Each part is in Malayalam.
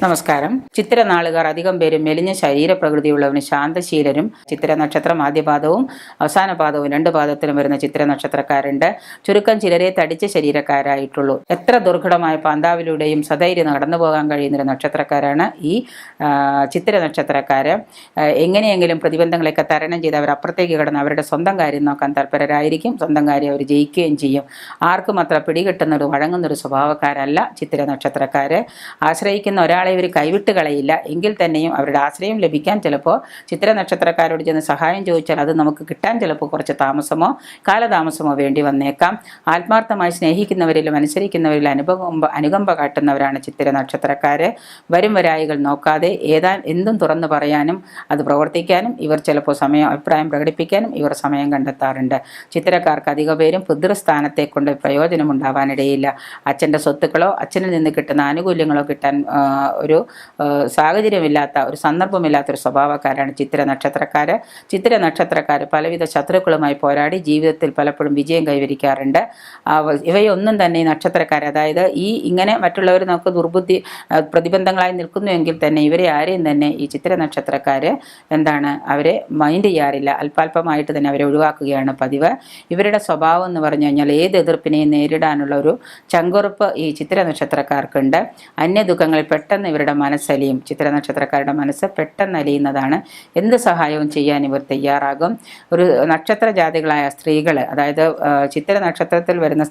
നമസ്കാരം. ചിത്തിര നാളുകാർ അധികം പേരും മെലിഞ്ഞ ശരീരപ്രകൃതിയുള്ളവരും ശാന്തശീലരും. ചിത്തിര നക്ഷത്രം ആദ്യപാദവും അവസാന പാദവും 2 പാദത്തിലും വരുന്ന ചിത്തിര നക്ഷത്രക്കാരുണ്ട്. ചുരുക്കം ചിലരെ തടിച്ച ശരീരക്കാരായിട്ടുള്ളൂ. എത്ര ദുർഘടമായ പാന്താവിലൂടെയും സധൈര്യം നടന്നു പോകാൻ കഴിയുന്നൊരു നക്ഷത്രക്കാരാണ് ഈ ചിത്തിര നക്ഷത്രക്കാര്. എങ്ങനെയെങ്കിലും പ്രതിബന്ധങ്ങളെയൊക്കെ തരണം ചെയ്ത് അവർ അപ്പുറത്തേക്ക് കടന്ന് അവരുടെ സ്വന്തം കാര്യം നോക്കാൻ തൽപരരായിരിക്കും. സ്വന്തം കാര്യം അവർ ജയിക്കുകയും ചെയ്യും. ആർക്കും അത്ര പിടികിട്ടുന്നൊരു വഴങ്ങുന്നൊരു സ്വഭാവക്കാരല്ല ചിത്തിര നക്ഷത്രക്കാര്. ആശ്രയിക്കുന്ന ഒരാളെ ഇവർ കൈവിട്ട് കളയില്ല. എങ്കിൽ തന്നെയും അവരുടെ ആശ്രയം ലഭിക്കാൻ ചിലപ്പോൾ ചിത്തിര നക്ഷത്രക്കാരോട് ചെന്ന് സഹായം ചോദിച്ചാൽ അത് നമുക്ക് കിട്ടാൻ ചിലപ്പോൾ കുറച്ച് കാലതാമസമോ വേണ്ടി വന്നേക്കാം. ആത്മാർത്ഥമായി സ്നേഹിക്കുന്നവരിലും അനുസരിക്കുന്നവരിലും അനുകമ്പ കാട്ടുന്നവരാണ് ചിത്തിര നക്ഷത്രക്കാര്. വരും വരായികൾ നോക്കാതെ എന്തും തുറന്നു പറയാനും അത് പ്രവർത്തിക്കാനും ഇവർ ചിലപ്പോൾ അഭിപ്രായം പ്രകടിപ്പിക്കാനും ഇവർ സമയം കണ്ടെത്താറുണ്ട്. ചിത്തിരക്കാർക്ക് അധിക പേരും പിതൃസ്ഥാനത്തെ കൊണ്ട് പ്രയോജനമുണ്ടാവാനിടയില്ല. അച്ഛൻ്റെ സ്വത്തുക്കളോ അച്ഛനിൽ നിന്ന് കിട്ടുന്ന ആനുകൂല്യങ്ങളോ കിട്ടാൻ ഒരു സാഹചര്യമില്ലാത്ത ഒരു സന്ദർഭമില്ലാത്തൊരു സ്വഭാവക്കാരാണ് ചിത്തിര നക്ഷത്രക്കാർ. ചിത്തിര നക്ഷത്രക്കാർ പലവിധ ശത്രുക്കളുമായി പോരാടി ജീവിതത്തിൽ പലപ്പോഴും വിജയം കൈവരിക്കാറുണ്ട്. ഇവയൊന്നും തന്നെ ഈ നക്ഷത്രക്കാർ, അതായത് ഇങ്ങനെ മറ്റുള്ളവർ നമുക്ക് പ്രതിബന്ധങ്ങളായി നിൽക്കുന്നുവെങ്കിൽ തന്നെ ഇവരെ ആരെയും തന്നെ ഈ ചിത്തിര നക്ഷത്രക്കാർ അവരെ മൈൻഡ് ചെയ്യാറില്ല. അല്പാൽപമായിട്ട് തന്നെ അവരെ ഒഴിവാക്കുകയാണ് പതിവ്. ഇവരുടെ സ്വഭാവം എന്ന് പറഞ്ഞു കഴിഞ്ഞാൽ ഏത് എതിർപ്പിനെയും നേരിടാനുള്ള ഒരു ചങ്കുറപ്പ് ഈ ചിത്തിര നക്ഷത്രക്കാർക്കുണ്ട്. അന്യദുഃഖങ്ങളിൽ പെട്ടെന്ന് ഇവരുടെ മനസ്സലിയും. ചിത്തിര നക്ഷത്രക്കാരുടെ മനസ്സ് പെട്ടെന്ന് അലിയുന്നതാണ്. എന്ത് സഹായവും ചെയ്യാൻ ഇവർ തയ്യാറാകും. ഒരു നക്ഷത്ര ജാതികളായ സ്ത്രീകൾ, അതായത് ചിത്തിര നക്ഷത്രത്തിൽ വരുന്ന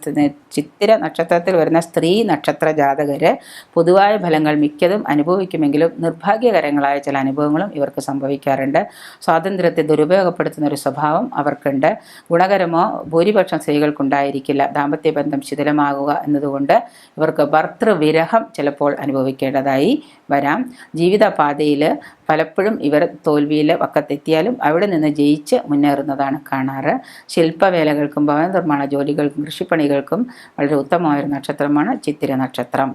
സ്ത്രീ നക്ഷത്ര ജാതകര് പൊതുവായ ഫലങ്ങൾ മിക്കതും അനുഭവിക്കുമെങ്കിലും നിർഭാഗ്യകരങ്ങളായ ചില അനുഭവങ്ങളും ഇവർക്ക് സംഭവിക്കാറുണ്ട്. സ്വാതന്ത്ര്യത്തെ ദുരുപയോഗപ്പെടുത്തുന്ന ഒരു സ്വഭാവം അവർക്കുണ്ട്. ഗുണകരമോ ഭൂരിപക്ഷം സ്ത്രീകൾക്കുണ്ടായിരിക്കില്ല. ദാമ്പത്യ ബന്ധം ശിഥിലമാകുക എന്നതുകൊണ്ട് ഇവർക്ക് ഭർതൃവിരഹം ചിലപ്പോൾ അനുഭവിക്കേണ്ടതായി വരാം. ജീവിതപാതയിൽ പലപ്പോഴും ഇവർ തോൽവിയിൽ വക്കത്തെത്തിയാലും അവിടെ നിന്ന് ജയിച്ച് മുന്നേറുന്നതാണ് കാണാറ്. ശില്പവേലകൾക്കും ഭവന നിർമ്മാണ ജോലികൾക്കും കൃഷിപ്പണികൾക്കും വളരെ ഉത്തമമായ ഒരു നക്ഷത്രമാണ് ചിത്തിര നക്ഷത്രം.